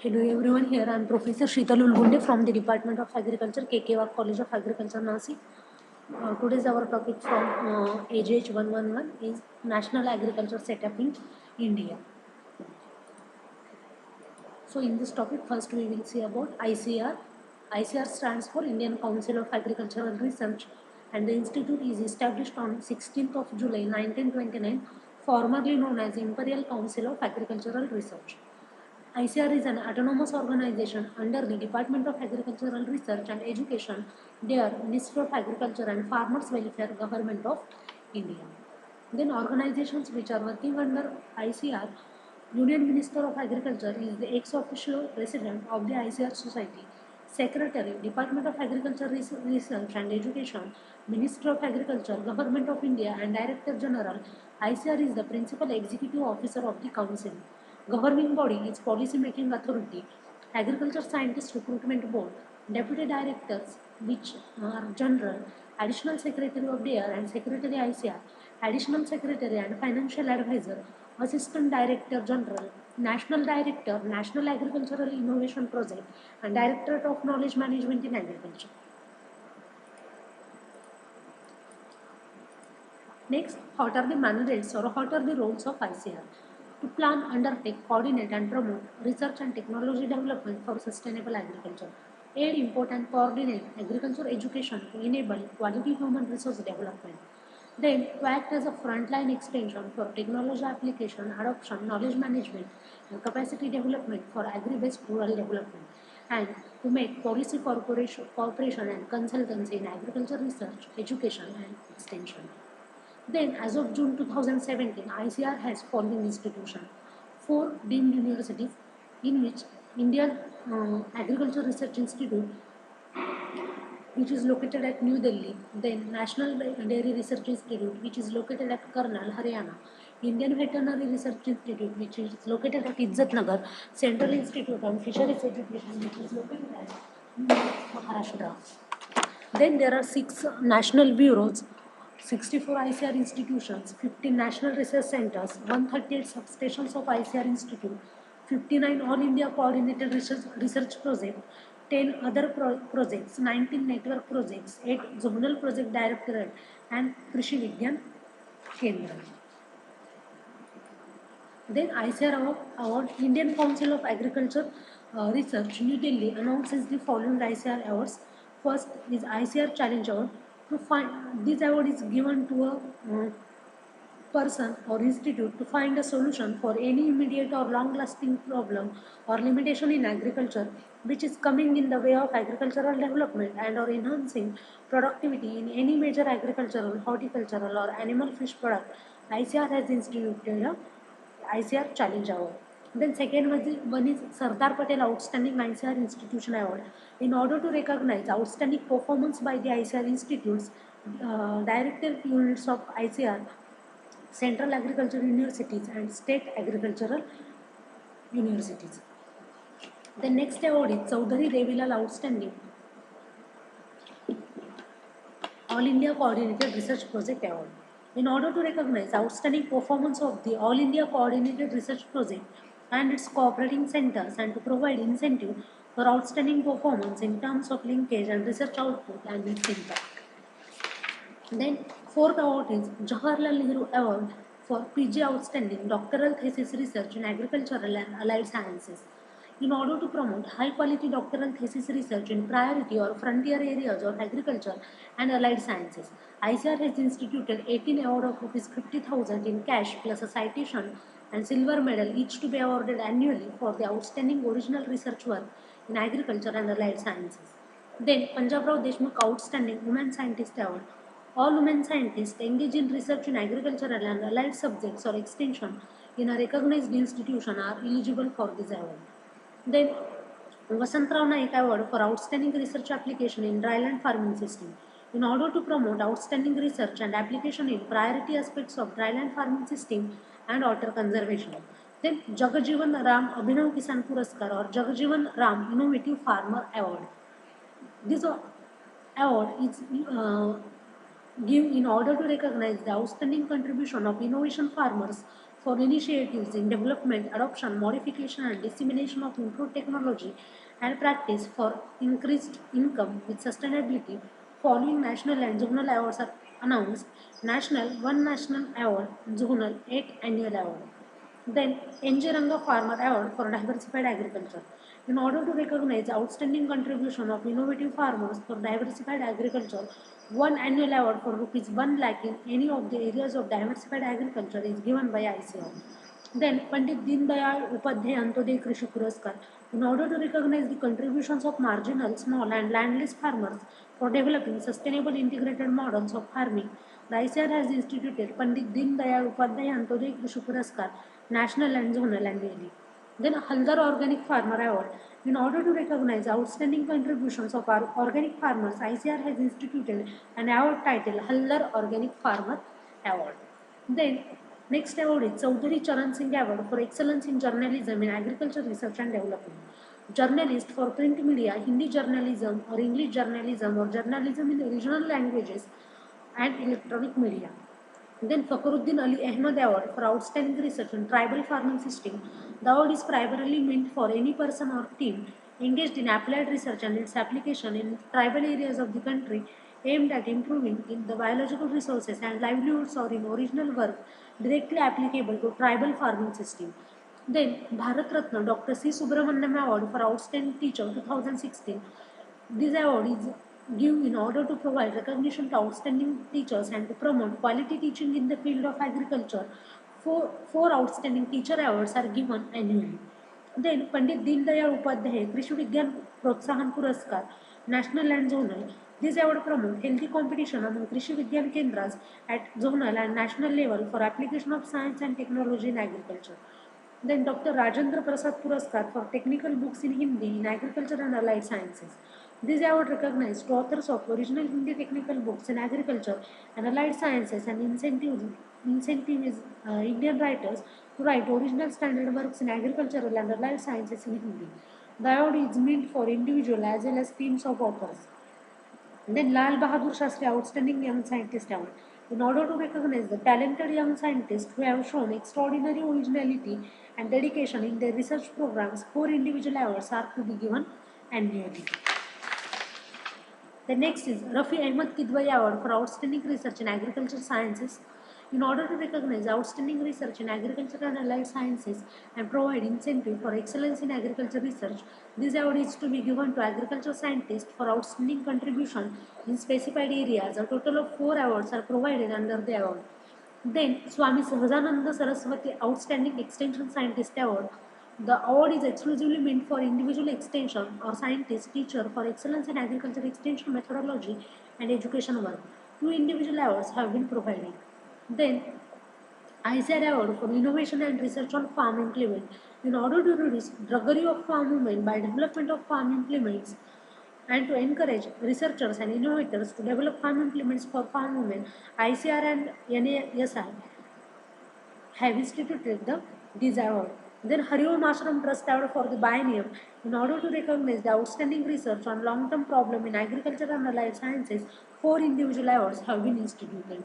Hello everyone, here I am Professor Sheetal Ulgunde from the Department of Agriculture, KKR College of Agriculture, Nasi. Today's our topic from AGH 111 is National Agriculture Setup in India. So in this topic, first we will see about ICR. ICR stands for Indian Council of Agricultural Research, and the institute is established on 16th of July 1929, formerly known as Imperial Council of Agricultural Research. ICR is an autonomous organization under the Department of Agricultural Research and Education, their Ministry of Agriculture and Farmers Welfare, Government of India. Then organizations which are working under ICR, Union Minister of Agriculture is the ex-officio president of the ICR Society, Secretary, Department of Agriculture Research and Education, Minister of Agriculture, Government of India and Director General. ICR is the principal executive officer of the Council. Governing body is Policy Making Authority, Agriculture Scientist Recruitment Board, Deputy Directors which are General, Additional Secretary of DARE and Secretary ICR, Additional Secretary and Financial Advisor, Assistant Director General, National Director, National Agricultural Innovation Project and Directorate of Knowledge Management in Agriculture. Next, what are the mandates or what are the roles of ICR? To plan, undertake, coordinate and promote research and technology development for sustainable agriculture. Aid, import and coordinate agriculture education to enable quality human resource development. Then, to act as a frontline extension for technology application, adoption, knowledge management and capacity development for agri-based rural development. And to make policy cooperation and consultancy in agriculture research, education and extension. Then, as of June 2017, ICR has following institutions: 4 deemed universities, in which Indian Agriculture Research Institute, which is located at New Delhi, then National Dairy Research Institute, which is located at Karnal, Haryana, Indian Veterinary Research Institute, which is located at Izzatnagar, Central Institute on Fisheries Education, which is located at Maharashtra. Then there are 6 national bureaus, 64 ICR institutions, 15 national research centers, 138 substations of ICR Institute, 59 All India Coordinated Research Projects, 10 other projects, 19 network projects, 8 zonal project directorate, and Krishi Vigyan Kendra. Then ICR Award, Indian Council of Agriculture Research, New Delhi announces the following ICR awards. First is ICR Challenge Award. This award is given to a person or institute to find a solution for any immediate or long-lasting problem or limitation in agriculture which is coming in the way of agricultural development and or enhancing productivity in any major agricultural, horticultural or animal fish product. ICR has instituted a ICR Challenge Award. Then second one is Sardar Patel Outstanding ICR Institution Award. In order to recognize outstanding performance by the ICR institutes, director units of ICR, Central Agricultural Universities and State Agricultural Universities. The next award is Chaudhary Devilal Outstanding All India Coordinated Research Project Award. In order to recognize outstanding performance of the All India Coordinated Research Project and its cooperating centers and to provide incentive for outstanding performance in terms of linkage and research output and its impact. Then fourth award is Jawaharlal Nehru Award for PG Outstanding Doctoral Thesis Research in Agricultural and Allied Sciences. In order to promote high-quality doctoral thesis research in priority or frontier areas of agriculture and allied sciences, ICR has instituted 18 award of rupees 50,000 in cash plus a citation and silver medal each to be awarded annually for the outstanding original research work in agriculture and allied sciences. Then Punjab Rao Deshmukh Outstanding Women Scientist Award. All women scientists engaged in research in agricultural and allied subjects or extension in a recognized institution are eligible for this award. Then Vasantrao Naik Award for Outstanding Research Application in Dryland Farming System. In order to promote outstanding research and application in priority aspects of dryland farming system and water conservation. Then Jagajivan Ram Abhinav Kisan Puraskar or Jagajivan Ram Innovative Farmer Award. This award is given in order to recognize the outstanding contribution of innovation farmers for initiatives in development, adoption, modification, and dissemination of improved technology and practice for increased income with sustainability. Following national and zonal awards are announced: national 1 national award, zonal 8 annual award. Then Enjiranga Farmer Award for Diversified Agriculture. In order to recognize outstanding contribution of innovative farmers for diversified agriculture, one annual award for rupees 1 lakh in any of the areas of diversified agriculture is given by ICAR. Then Pandit Deen Dayal Upadhyay Antyodaya Krishi Puraskar. In order to recognize the contributions of marginal, small and landless farmers for developing sustainable integrated models of farming, the ICAR has instituted Pandit Deen Dayal Upadhyay Antyodaya Krishi Puraskar national and zonal annually. Then Haldar Organic Farmer Award. In order to recognize outstanding contributions of our organic farmers, ICAR has instituted an award titled Haldar Organic Farmer Award. Then next award is Chaudhary Charan Singh Award for Excellence in Journalism in Agriculture Research and Development. Journalist for print media, Hindi journalism or English journalism or journalism in regional languages and electronic media. Then Fakhruddin Ali Ahmed Award for Outstanding Research in Tribal Farming System. The award is primarily meant for any person or team engaged in applied research and its application in tribal areas of the country aimed at improving in the biological resources and livelihoods or in original work directly applicable to tribal farming system. Then Bharat Ratna Dr. C. Subramaniam Award for Outstanding Teacher 2016. This award is given in order to provide recognition to outstanding teachers and to promote quality teaching in the field of agriculture. Four outstanding teacher awards are given annually. Then Pandit Deen Dayal Upadhyay Krishi Vigyan Protsahan Puraskar, National and Zonal. This award promote healthy competition among Krishi Vigyan Kendras at zonal and national level for application of science and technology in agriculture. Then Dr. Rajendra Prasad Puraskar for technical books in Hindi in agriculture and allied sciences. This award recognized authors of original Hindi technical books in agriculture and allied sciences and incentives Indian writers to write original standard works in agricultural and allied sciences in Hindi. The award is meant for individual as well as teams of authors. Then Lal Bahadur Shastri Outstanding Young Scientist Award. In order to recognize the talented young scientists who have shown extraordinary originality and dedication in their research programs, 4 individual awards are to be given annually. The next is Rafi Ahmed Kidwai Award for Outstanding Research in Agriculture Sciences. In order to recognize outstanding research in agriculture and allied sciences and provide incentive for excellence in agriculture research, this award is to be given to agriculture scientists for outstanding contribution in specified areas. A total of 4 awards are provided under the award. Then Swami Sahajananda Saraswati Outstanding Extension Scientist Award. The award is exclusively meant for individual extension or scientist teacher for excellence in agriculture extension methodology and education work. 2 individual awards have been provided. Then ICAR Award for Innovation and Research on Farm Implement. In order to reduce drudgery of farm movement by development of farm implements and to encourage researchers and innovators to develop farm implements for farm women, ICR and NASI have instituted this award. Then Hariom Ashram Trust Award for the biennium. In order to recognize the outstanding research on long-term problem in agriculture and allied sciences, 4 individual awards have been instituted.